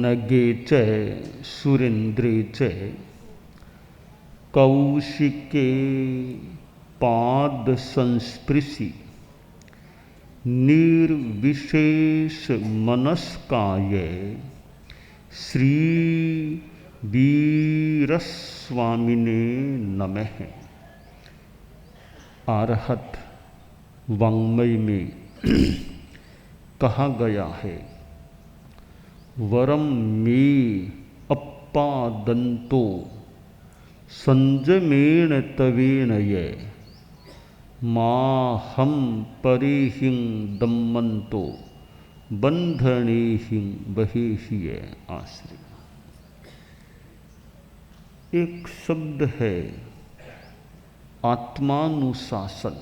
नगे च सुरेन्द्रे च कौशिके पाद संस्पृशि निर्विशेष मनस्काय श्री वीरस्वामिने नमः। आरहत वाङ्मय में कहा गया है, वरम मे अप्पादन्तो संजमेण तवेन ये माहम परेहिं दम्मन्तो बंधनेहिं बहेशिय आश्रय। एक शब्द है आत्मानुशासन,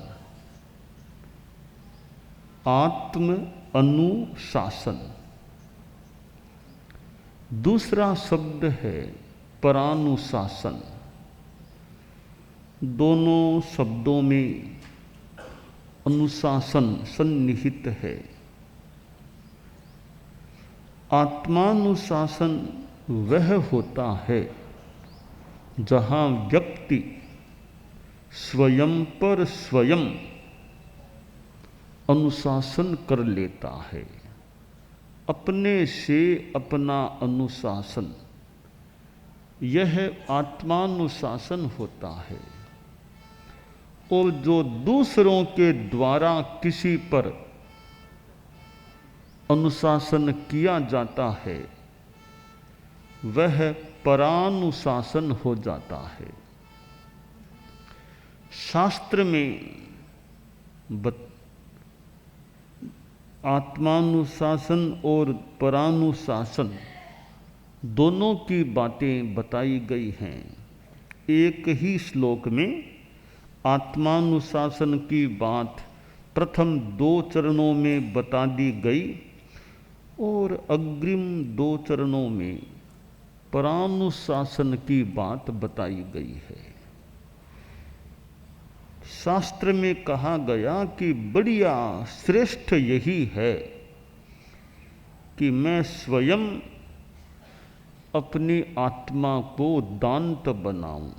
आत्म अनुशासन। दूसरा शब्द है परानुशासन। दोनों शब्दों में अनुशासन सन्निहित है। आत्मानुशासन वह होता है जहाँ व्यक्ति स्वयं पर स्वयं अनुशासन कर लेता है, अपने से अपना अनुशासन, यह आत्मानुशासन होता है। और जो दूसरों के द्वारा किसी पर अनुशासन किया जाता है वह परानुशासन हो जाता है। शास्त्र में आत्मानुशासन और परानुशासन दोनों की बातें बताई गई हैं। एक ही श्लोक में आत्मानुशासन की बात प्रथम 2 चरणों में बता दी गई और अग्रिम 2 चरणों में परानुशासन की बात बताई गई है। शास्त्र में कहा गया कि बढ़िया श्रेष्ठ यही है कि मैं स्वयं अपनी आत्मा को दांत बनाऊं,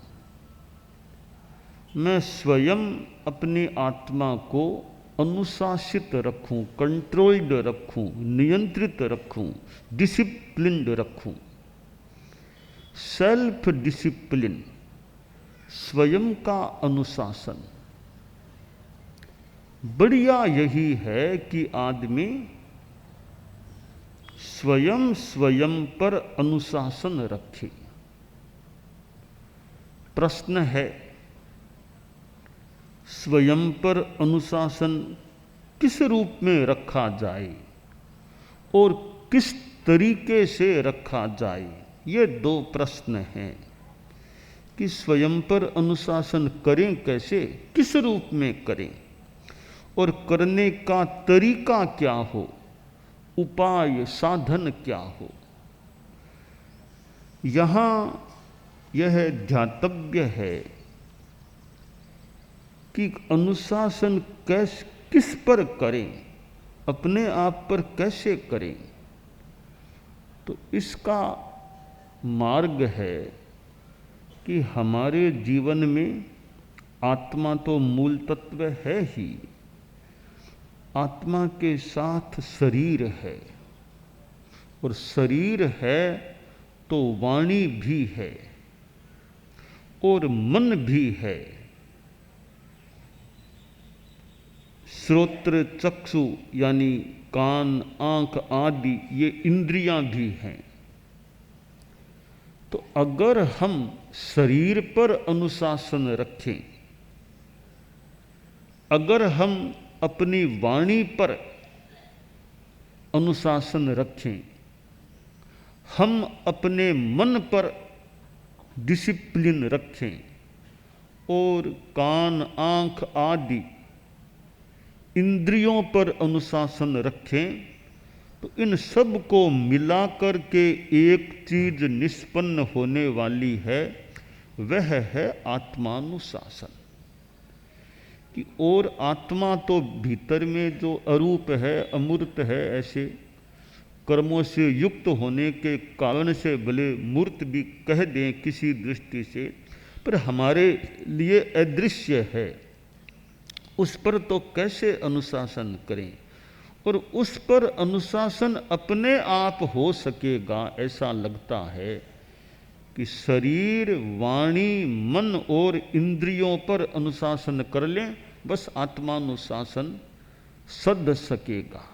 मैं स्वयं अपनी आत्मा को अनुशासित रखूं, कंट्रोल्ड रखूं, नियंत्रित रखूं, डिसिप्लिन्ड रखूं। सेल्फ डिसिप्लिन, स्वयं का अनुशासन। बढ़िया यही है कि आदमी स्वयं स्वयं पर अनुशासन रखे। प्रश्न है, स्वयं पर अनुशासन किस रूप में रखा जाए और किस तरीके से रखा जाए? ये 2 प्रश्न हैं कि स्वयं पर अनुशासन करें कैसे, किस रूप में करें और करने का तरीका क्या हो, उपाय साधन क्या हो। यहाँ यह ध्यातव्य है कि अनुशासन किस पर करें, अपने आप पर कैसे करें। तो इसका मार्ग है कि हमारे जीवन में आत्मा तो मूल तत्व है ही, आत्मा के साथ शरीर है और शरीर है तो वाणी भी है और मन भी है। श्रोत्र चक्षु यानी कान, आंख आदि ये इंद्रियां भी हैं। तो अगर हम शरीर पर अनुशासन रखें, अगर हम अपनी वाणी पर अनुशासन रखें, हम अपने मन पर डिसिप्लिन रखें और कान, आंख आदि इंद्रियों पर अनुशासन रखें, तो इन सब को मिलाकर के एक चीज निष्पन्न होने वाली है, वह है आत्मानुशासन। कि और आत्मा तो भीतर में जो अरूप है, अमूर्त है, ऐसे कर्मों से युक्त होने के कारण से भले मूर्त भी कह दें किसी दृष्टि से, पर हमारे लिए अदृश्य है, उस पर तो कैसे अनुशासन करें। और उस पर अनुशासन अपने आप हो सकेगा ऐसा लगता है कि शरीर, वाणी, मन और इंद्रियों पर अनुशासन कर लें, बस आत्मानुशासन सद सकेगा।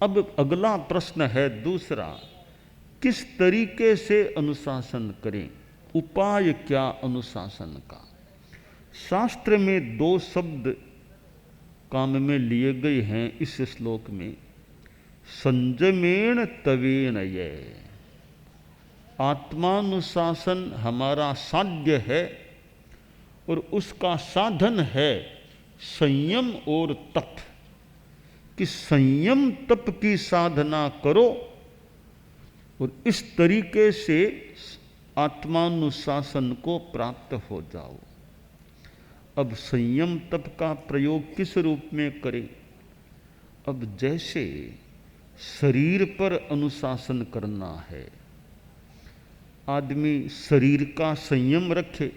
अब अगला प्रश्न है दूसरा, किस तरीके से अनुशासन करें, उपाय क्या अनुशासन का। शास्त्र में दो शब्द काम में लिए गए हैं इस श्लोक में, संयमेन तवेन ये। आत्मानुशासन हमारा साध्य है और उसका साधन है संयम और तप, कि संयम तप की साधना करो और इस तरीके से आत्मानुशासन को प्राप्त हो जाओ। अब संयम तप का प्रयोग किस रूप में करें। अब जैसे शरीर पर अनुशासन करना है, आदमी शरीर का संयम रखे।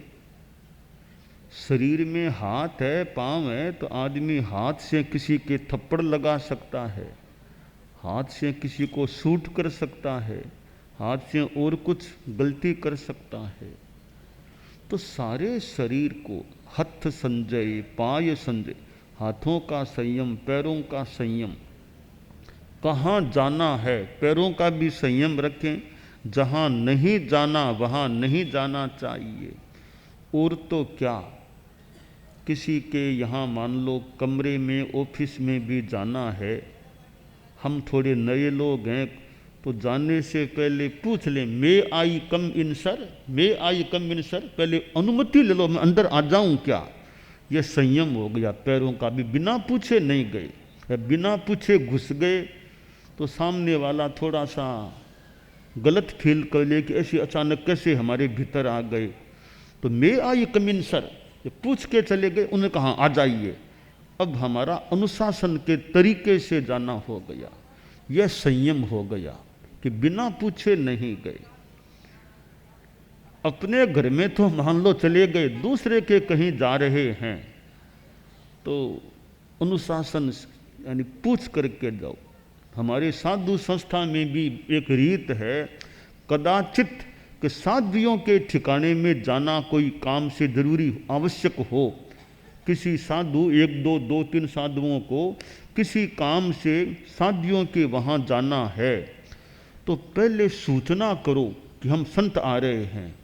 शरीर में हाथ है, पांव है, तो आदमी हाथ से किसी के थप्पड़ लगा सकता है, हाथ से किसी को शूट कर सकता है, हाथ से और कुछ गलती कर सकता है। तो सारे शरीर को हथ संजय पाय संजय, हाथों का संयम, पैरों का संयम, कहाँ जाना है पैरों का भी संयम रखें, जहाँ नहीं जाना वहाँ नहीं जाना चाहिए। और तो क्या, किसी के यहाँ मान लो कमरे में, ऑफिस में भी जाना है, हम थोड़े नए लोग हैं तो जाने से पहले पूछ लें, मे आई कम इन सर, मे आई कम इन सर, पहले अनुमति ले लो, मैं अंदर आ जाऊं क्या। यह संयम हो गया। पैरों का भी बिना पूछे नहीं गए, बिना पूछे घुस गए तो सामने वाला थोड़ा सा गलत फील कर ले कि ऐसे अचानक कैसे हमारे भीतर आ गए। तो मे आई कम इन सर, ये पूछ के चले गए, उन्हें कहा आ जाइए। अब हमारा अनुशासन के तरीके से जाना हो गया, यह संयम हो गया कि बिना पूछे नहीं गए। अपने घर में तो मान लो चले गए, दूसरे के कहीं जा रहे हैं तो अनुशासन यानी पूछ करके जाओ। हमारे साधु संस्था में भी एक रीत है, कदाचित कि साधुओं के ठिकाने में जाना कोई काम से जरूरी आवश्यक हो, किसी साधु एक दो दो तीन साधुओं को किसी काम से साधुओं के वहाँ जाना है तो पहले सूचना करो कि हम संत आ रहे हैं।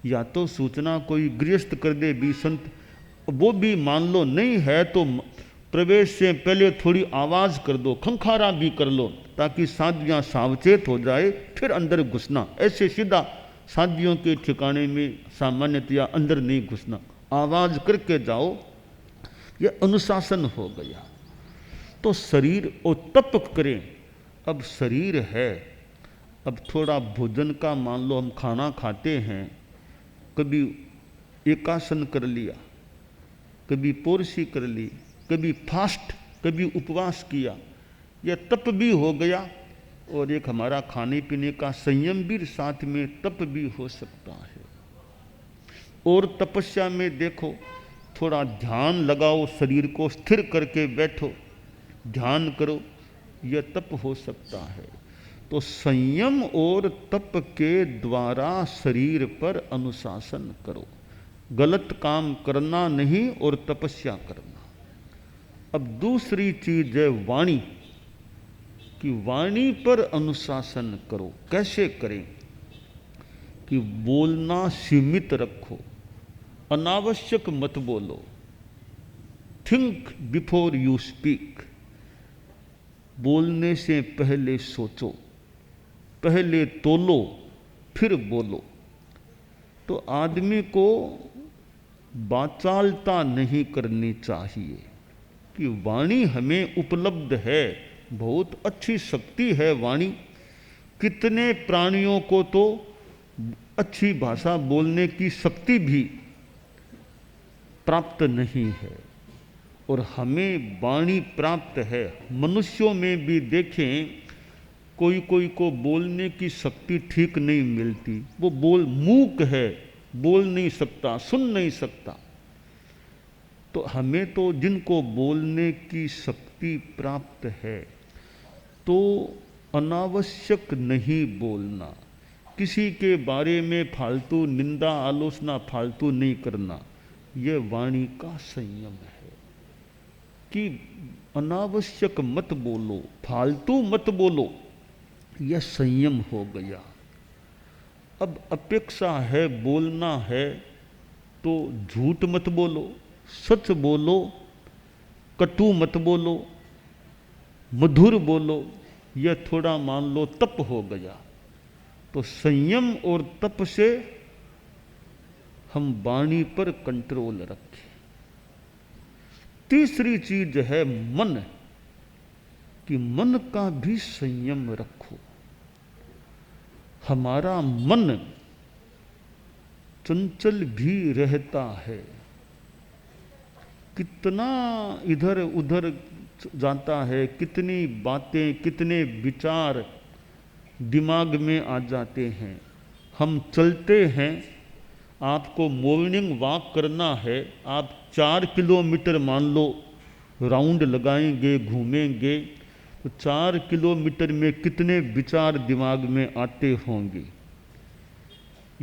या तो सूचना कोई गृहस्थ कर दे भी संत, वो भी मान लो नहीं है तो प्रवेश से पहले थोड़ी आवाज़ कर दो, खंखारा भी कर लो, ताकि साधुयाँ सावचेत हो जाए, फिर अंदर घुसना। ऐसे सीधा साधुओं के ठिकाने में सामान्यतया अंदर नहीं घुसना, आवाज़ करके जाओ, यह अनुशासन हो गया। तो शरीर और तप करें। अब शरीर है, अब थोड़ा भोजन का मान लो हम खाना खाते हैं, कभी एकासन कर लिया, कभी पोरसी कर ली, कभी फास्ट, कभी उपवास किया, यह तप भी हो गया। और एक हमारा खाने पीने का संयम भी साथ में तप भी हो सकता है। और तपस्या में देखो, थोड़ा ध्यान लगाओ, शरीर को स्थिर करके बैठो, ध्यान करो, यह तप हो सकता है। तो संयम और तप के द्वारा शरीर पर अनुशासन करो, गलत काम करना नहीं और तपस्या करना। अब दूसरी चीज है वाणी, कि वाणी पर अनुशासन करो। कैसे करें कि बोलना सीमित रखो, अनावश्यक मत बोलो, थिंक बिफोर यू स्पीक। बोलने से पहले सोचो, पहले तोलो फिर बोलो। तो आदमी को बाचालता नहीं करनी चाहिए कि वाणी हमें उपलब्ध है, बहुत अच्छी शक्ति है वाणी। कितने प्राणियों को तो अच्छी भाषा बोलने की शक्ति भी प्राप्त नहीं है, और हमें वाणी प्राप्त है। मनुष्यों में भी देखें कोई कोई को बोलने की शक्ति ठीक नहीं मिलती, वो मूक है, बोल नहीं सकता, सुन नहीं सकता। तो हमें तो जिनको बोलने की शक्ति प्राप्त है, तो अनावश्यक नहीं बोलना, किसी के बारे में फालतू निंदा आलोचना फालतू नहीं करना, यह वाणी का संयम है कि अनावश्यक मत बोलो, फालतू मत बोलो, यह संयम हो गया। अब अपेक्षा है, बोलना है तो झूठ मत बोलो, सच बोलो, कटु मत बोलो, मधुर बोलो, यह थोड़ा मान लो तप हो गया। तो संयम और तप से हम वाणी पर कंट्रोल रखें। तीसरी चीज है मन, कि मन का भी संयम रखो। हमारा मन चंचल भी रहता है, कितना इधर उधर जाता है, कितनी बातें, कितने विचार दिमाग में आ जाते हैं। हम चलते हैं, आपको मॉर्निंग वॉक करना है, आप 4 किलोमीटर मान लो राउंड लगाएंगे, घूमेंगे, तो 4 किलोमीटर में कितने विचार दिमाग में आते होंगे।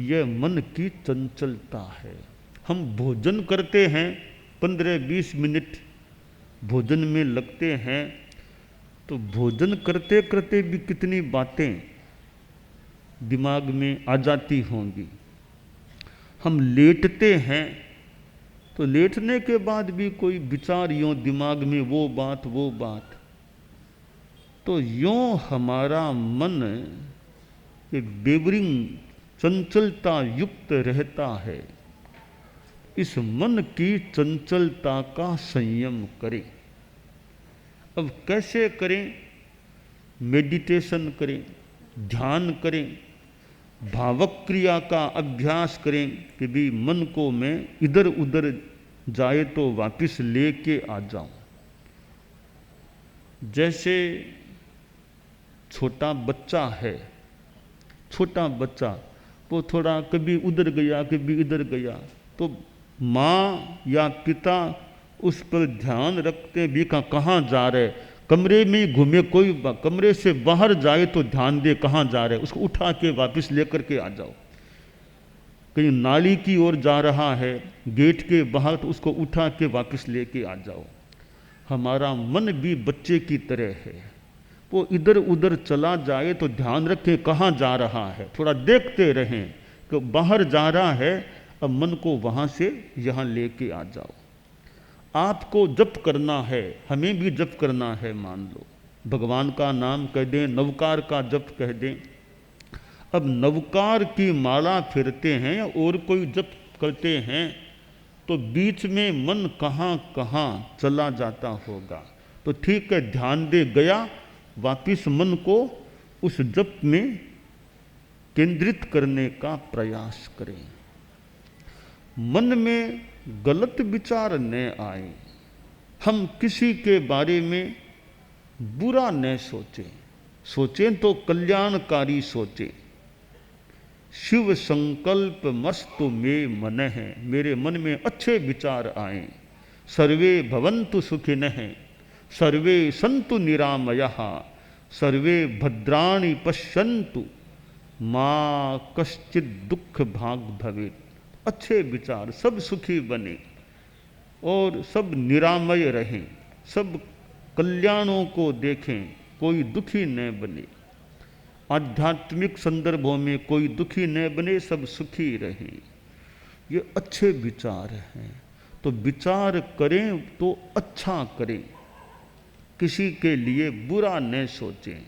यह मन की चंचलता है। हम भोजन करते हैं, 15-20 मिनट भोजन में लगते हैं, तो भोजन करते करते भी कितनी बातें दिमाग में आ जाती होंगी। हम लेटते हैं, तो लेटने के बाद भी कोई विचार यूं दिमाग में, वो बात। तो यूं हमारा मन एक बेवरिंग चंचलता युक्त रहता है। इस मन की चंचलता का संयम करें। अब कैसे करें? मेडिटेशन करें, ध्यान करें, भावक क्रिया का अभ्यास करें कि भी मन को मैं इधर उधर जाए तो वापस लेके आ जाऊं। जैसे छोटा बच्चा है, छोटा बच्चा वो थोड़ा कभी उधर गया कभी इधर गया, तो माँ या पिता उस पर ध्यान रखते भी कहाँ जा रहे, कमरे में घूमे, कोई कमरे से बाहर जाए तो ध्यान दे कहाँ जा रहे, उसको उठा के वापस लेकर के आ जाओ। कहीं नाली की ओर जा रहा है गेट के बाहर, तो उसको उठा के वापस लेके आ जाओ। हमारा मन भी बच्चे की तरह है, वो इधर उधर चला जाए तो ध्यान रखें कहाँ जा रहा है, थोड़ा देखते रहें कि बाहर जा रहा है, अब मन को वहाँ से यहाँ लेके आ जाओ। आपको जप करना है, हमें भी जप करना है, मान लो भगवान का नाम कह दें, नवकार का जप कह दें। अब नवकार की माला फिरते हैं या और कोई जप करते हैं, तो बीच में मन कहाँ कहाँ चला जाता होगा। तो ठीक है, ध्यान दे गया, वापिस मन को उस जप में केंद्रित करने का प्रयास करें। मन में गलत विचार न आए, हम किसी के बारे में बुरा न सोचें, सोचें तो कल्याणकारी सोचें। शिव संकल्प मस्तु में मन है, मेरे मन में अच्छे विचार आए। सर्वे भवन्तु सुखिनः, सर्वे सन्तु निरामयः, सर्वे भद्राणि पश्यन्तु, माँ कश्चित् दुख भाग भवेत्। अच्छे विचार, सब सुखी बने और सब निरामय रहें, सब कल्याणों को देखें, कोई दुखी न बने। आध्यात्मिक संदर्भों में कोई दुखी न बने, सब सुखी रहें। ये अच्छे विचार हैं। तो विचार करें तो अच्छा करें, किसी के लिए बुरा न सोचें,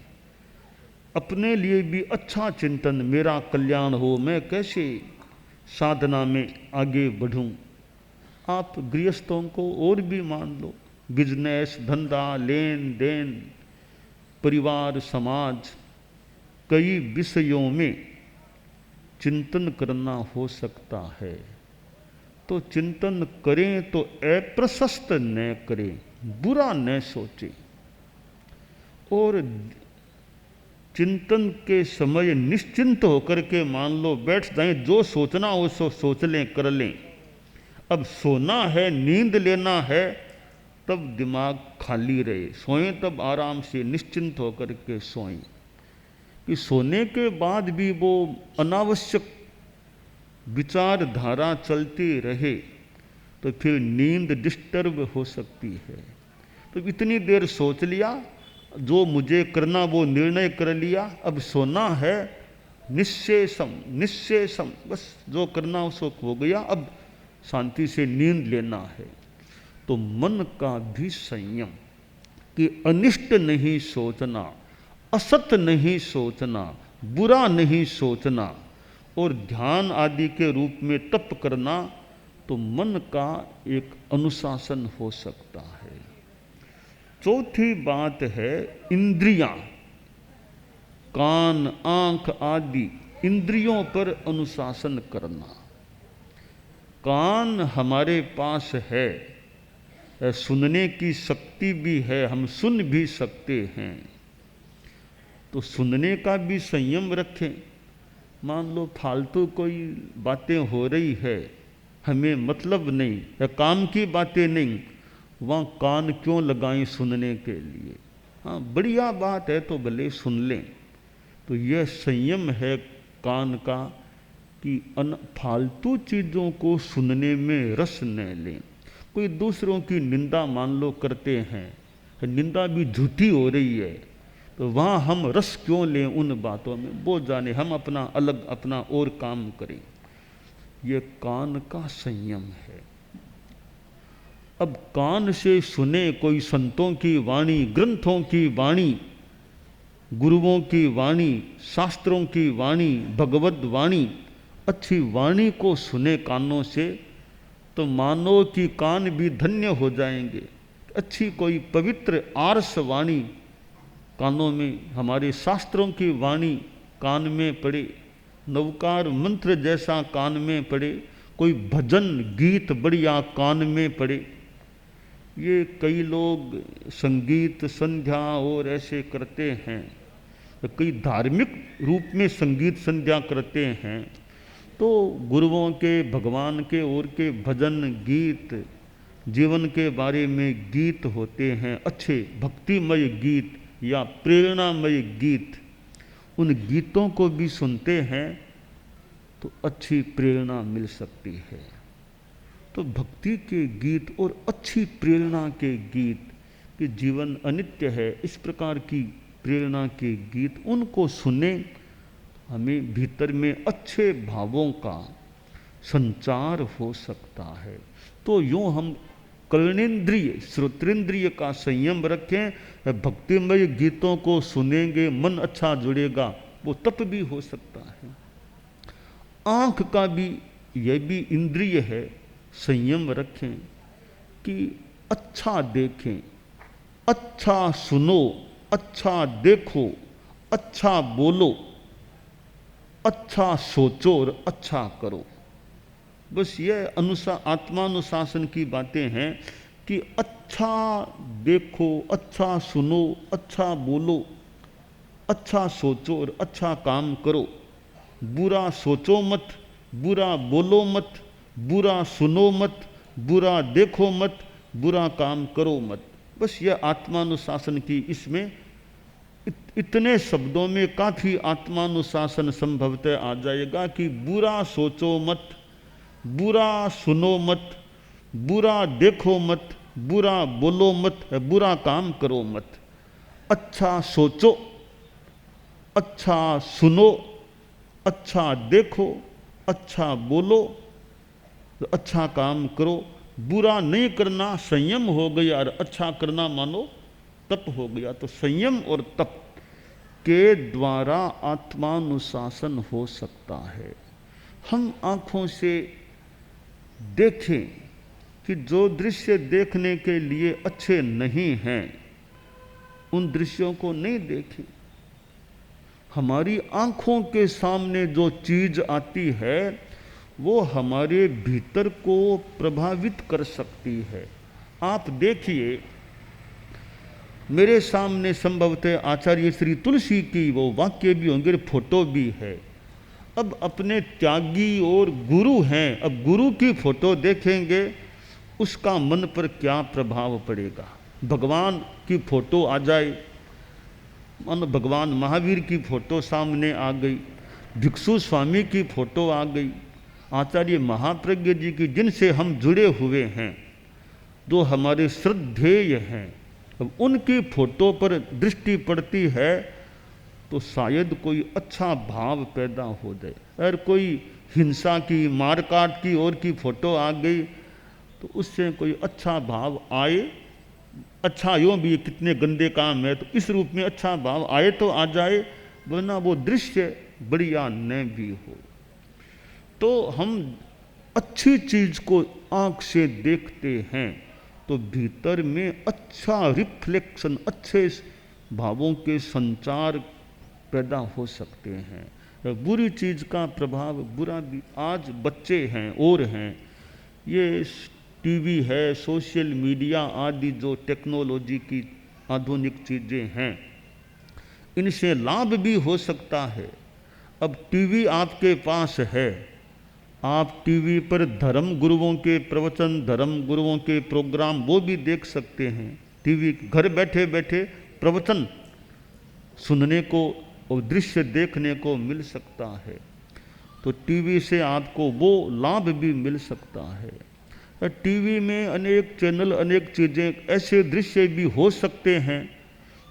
अपने लिए भी अच्छा चिंतन, मेरा कल्याण हो, मैं कैसे साधना में आगे बढ़ूं। आप गृहस्थों को और भी मान लो, बिजनेस, धंधा, लेन देन, परिवार, समाज, कई विषयों में चिंतन करना हो सकता है। तो चिंतन करें तो अप्रशस्त न करें, बुरा न सोचें। और चिंतन के समय निश्चिंत होकर के मान लो बैठ जाएं, जो सोचना हो सो सोच लें, कर लें। अब सोना है, नींद लेना है, तब दिमाग खाली रहे, सोएं तब आराम से निश्चिंत होकर के सोएं। कि सोने के बाद भी वो अनावश्यक विचारधारा चलती रहे तो फिर नींद डिस्टर्ब हो सकती है। तो इतनी देर सोच लिया, जो मुझे करना वो निर्णय कर लिया, अब सोना है, निश्शेषम निश्शेषम, बस जो करना उसको हो गया, अब शांति से नींद लेना है। तो मन का भी संयम कि अनिष्ट नहीं सोचना, असत नहीं सोचना, बुरा नहीं सोचना, और ध्यान आदि के रूप में तप करना, तो मन का एक अनुशासन हो सकता है। चौथी बात है इंद्रियां, कान, आंख आदि इंद्रियों पर अनुशासन करना। कान हमारे पास है, सुनने की शक्ति भी है, हम सुन भी सकते हैं, तो सुनने का भी संयम रखें। मान लो फालतू कोई बातें हो रही है, हमें मतलब नहीं या काम की बातें नहीं, वहाँ कान क्यों लगाएं सुनने के लिए। हाँ, बढ़िया बात है तो भले सुन लें। तो यह संयम है कान का कि फालतू चीज़ों को सुनने में रस न लें। कोई दूसरों की निंदा मान लो करते हैं, निंदा भी झूठी हो रही है, तो वहाँ हम रस क्यों लें उन बातों में, वो जाने, हम अपना अलग अपना और काम करें। ये कान का संयम है। अब कान से सुने कोई संतों की वाणी, ग्रंथों की वाणी, गुरुओं की वाणी, शास्त्रों की वाणी, भगवत वाणी, अच्छी वाणी को सुने कानों से, तो मानो कि कान भी धन्य हो जाएंगे। अच्छी कोई पवित्र आर्ष वाणी कानों में, हमारे शास्त्रों की वाणी कान में पड़े, नवकार मंत्र जैसा कान में पड़े, कोई भजन गीत बढ़िया कान में पड़े। ये कई लोग संगीत संध्या और ऐसे करते हैं, कई धार्मिक रूप में संगीत संध्या करते हैं, तो गुरुओं के, भगवान के और के भजन गीत, जीवन के बारे में गीत होते हैं, अच्छे भक्तिमय गीत या प्रेरणामय गीत। उन गीतों को भी सुनते हैं तो अच्छी प्रेरणा मिल सकती है। तो भक्ति के गीत और अच्छी प्रेरणा के गीत, कि जीवन अनित्य है, इस प्रकार की प्रेरणा के गीत, उनको सुने, हमें भीतर में अच्छे भावों का संचार हो सकता है। तो यूँ हम कर्णेंद्रिय, श्रोत्रेंद्रिय का संयम रखें, भक्तिमय गीतों को सुनेंगे, मन अच्छा जुड़ेगा, वो तप भी हो सकता है। आँख का भी, यह भी इंद्रिय है, संयम रखें कि अच्छा देखें, अच्छा सुनो, अच्छा देखो, अच्छा बोलो, अच्छा सोचो और अच्छा करो। बस यह आत्मानुशासन की बातें हैं कि अच्छा देखो, अच्छा सुनो, अच्छा बोलो, अच्छा सोचो और अच्छा काम करो। बुरा सोचो मत, बुरा बोलो मत, बुरा सुनो मत, बुरा देखो मत, बुरा काम करो मत। बस यह आत्मानुशासन की, इसमें इतने शब्दों में काफ़ी आत्मानुशासन संभवतः आ जाएगा कि बुरा सोचो मत, बुरा सुनो मत, बुरा देखो मत, बुरा बोलो मत, बुरा काम करो मत। अच्छा सोचो, अच्छा सुनो, अच्छा देखो, अच्छा बोलो, अच्छा काम करो। बुरा नहीं करना संयम हो गया और अच्छा करना मानो तप हो गया। तो संयम और तप के द्वारा आत्मानुशासन हो सकता है। हम आँखों से देखें कि जो दृश्य देखने के लिए अच्छे नहीं हैं, उन दृश्यों को नहीं देखें। हमारी आँखों के सामने जो चीज़ आती है वो हमारे भीतर को प्रभावित कर सकती है। आप देखिए, मेरे सामने संभवतः आचार्य श्री तुलसी की वो वाक्य भी होंगे, फोटो भी है। अब अपने त्यागी और गुरु हैं, अब गुरु की फोटो देखेंगे, उसका मन पर क्या प्रभाव पड़ेगा। भगवान की फोटो आ जाए, मानो भगवान महावीर की फोटो सामने आ गई, भिक्षु स्वामी की फोटो आ गई, आचार्य महाप्रज्ञ जी की, जिनसे हम जुड़े हुए हैं, जो हमारे श्रद्धेय हैं, अब उनकी फोटो पर दृष्टि पड़ती है तो शायद कोई अच्छा भाव पैदा हो जाए। अगर कोई हिंसा की, मारकाट की और की फोटो आ गई तो उससे कोई अच्छा भाव आए। अच्छा यूँ भी कितने गंदे काम है, तो इस रूप में अच्छा भाव आए तो आ जाए, वरना वो दृश्य बढ़िया न भी हो। तो हम अच्छी चीज को आंख से देखते हैं तो भीतर में अच्छा रिफ्लेक्शन, अच्छे भावों के संचार पैदा हो सकते हैं। बुरी चीज का प्रभाव बुरा भी। आज बच्चे हैं और हैं, ये टीवी है, सोशल मीडिया आदि जो टेक्नोलॉजी की आधुनिक चीजें हैं, इनसे लाभ भी हो सकता है। अब टीवी आपके पास है, आप टीवी पर धर्म गुरुओं के प्रवचन, धर्म गुरुओं के प्रोग्राम वो भी देख सकते हैं। टीवी घर बैठे बैठे प्रवचन सुनने को और दृश्य देखने को मिल सकता है, तो टीवी से आपको वो लाभ भी मिल सकता है। टीवी में अनेक चैनल, अनेक चीज़ें, ऐसे दृश्य भी हो सकते हैं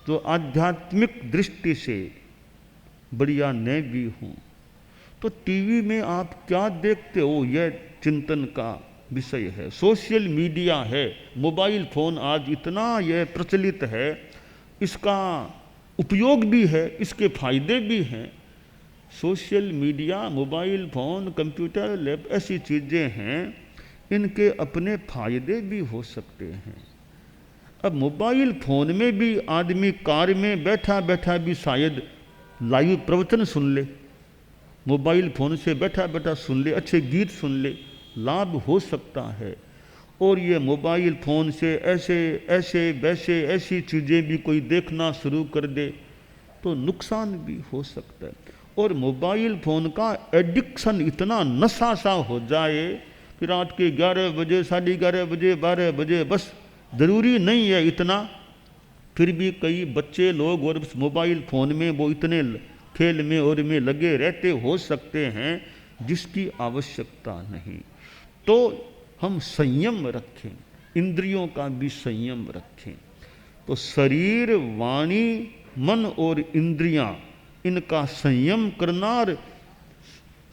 जो आध्यात्मिक दृष्टि से बढ़िया न भी हों। तो टीवी में आप क्या देखते हो, यह चिंतन का विषय है। सोशल मीडिया है, मोबाइल फोन आज इतना यह प्रचलित है, इसका उपयोग भी है, इसके फायदे भी हैं। Social media, mobile phone, computer, lab, ऐसी चीज़ें हैं, इनके अपने फायदे भी हो सकते हैं। अब मोबाइल फोन में भी आदमी कार में बैठा बैठा भी शायद लाइव प्रवचन सुन ले, मोबाइल फोन से बैठा बैठा सुन ले, अच्छे गीत सुन ले, लाभ हो सकता है। और ये मोबाइल फ़ोन से ऐसे ऐसे वैसे ऐसी चीज़ें भी कोई देखना शुरू कर दे तो नुकसान भी हो सकता है। और मोबाइल फ़ोन का एडिक्शन इतना नशा सा हो जाए कि रात के 11 बजे, 11:30 बजे, 12 बजे, बस ज़रूरी नहीं है इतना, फिर भी कई बच्चे लोग और मोबाइल फ़ोन में वो इतने खेल में और में लगे रहते हो सकते हैं जिसकी आवश्यकता नहीं। तो हम संयम रखें, इंद्रियों का भी संयम रखें। तो शरीर, वाणी, मन और इंद्रियां, इनका संयम करना और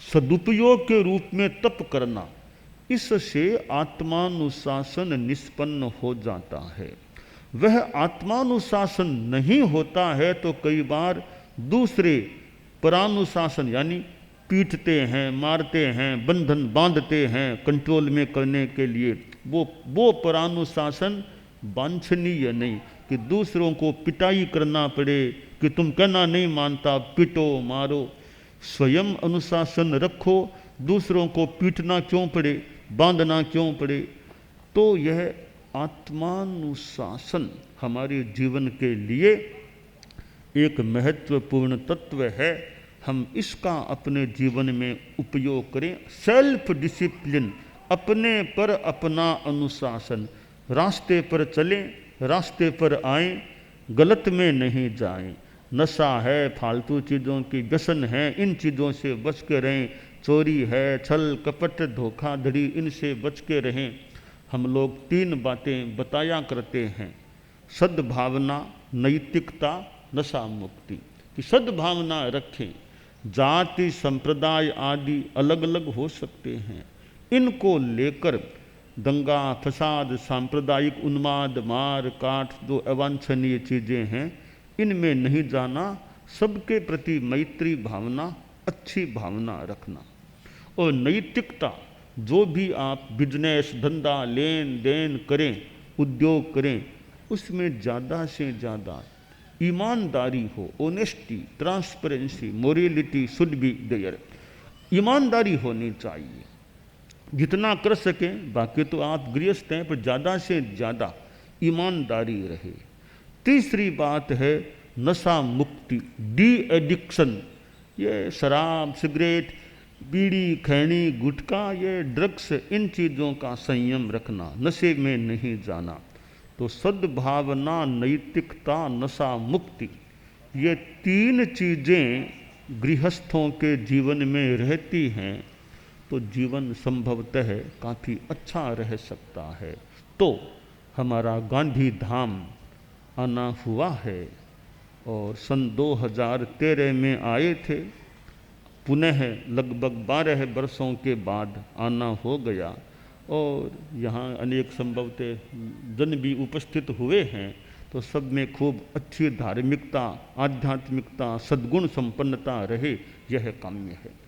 सदुपयोग के रूप में तप करना, इससे आत्मानुशासन निष्पन्न हो जाता है। वह आत्मानुशासन नहीं होता है तो कई बार दूसरे परानुशासन यानी पीटते हैं, मारते हैं, बंधन बांधते हैं कंट्रोल में करने के लिए, वो परानुशासन वांछनीय नहीं कि दूसरों को पिटाई करना पड़े कि तुम कहना नहीं मानता, पिटो मारो। स्वयं अनुशासन रखो, दूसरों को पीटना क्यों पड़े, बांधना क्यों पड़े। तो यह आत्मानुशासन हमारे जीवन के लिए एक महत्वपूर्ण तत्व है। हम इसका अपने जीवन में उपयोग करें। सेल्फ डिसिप्लिन, अपने पर अपना अनुशासन, रास्ते पर चलें, रास्ते पर आएं, गलत में नहीं जाएं। नशा है, फालतू चीज़ों की व्यसन है, इन चीज़ों से बच के रहें। चोरी है, छल कपट, धोखाधड़ी, इनसे बच के रहें। हम लोग 3 बातें बताया करते हैं, सद्भावना, नैतिकता, नशा मुक्ति। कि सद्भावना रखें। जाति संप्रदाय आदि अलग अलग हो सकते हैं, इनको लेकर दंगा फसाद, सांप्रदायिक उन्माद, मार काट, जो अवांछनीय चीज़ें हैं, इनमें नहीं जाना। सबके प्रति मैत्री भावना, अच्छी भावना रखना। और नैतिकता, जो भी आप बिजनेस, धंधा, लेन देन करें, उद्योग करें, उसमें ज़्यादा से ज़्यादा ईमानदारी हो, honesty, transparency, morality should be there. ईमानदारी होनी चाहिए जितना कर सकें। बाकी तो आप गृहस्थ हैं, पर ज़्यादा से ज़्यादा ईमानदारी रहे। तीसरी बात है नशा मुक्ति, डी एडिक्शन। ये शराब, सिगरेट, बीड़ी, खैनी, गुटखा, ये ड्रग्स, इन चीज़ों का संयम रखना, नशे में नहीं जाना। तो सद्भावना, नैतिकता, नशा मुक्ति, ये तीन चीज़ें गृहस्थों के जीवन में रहती हैं तो जीवन संभवतः काफ़ी अच्छा रह सकता है। तो हमारा गांधी धाम आना हुआ है और सन 2013 में आए थे, पुनः लगभग 12 वर्षों के बाद आना हो गया और यहाँ अनेक संभवतः जन भी उपस्थित हुए हैं। तो सब में खूब अच्छी धार्मिकता, आध्यात्मिकता, सद्गुण संपन्नता रहे, यह काम्य है।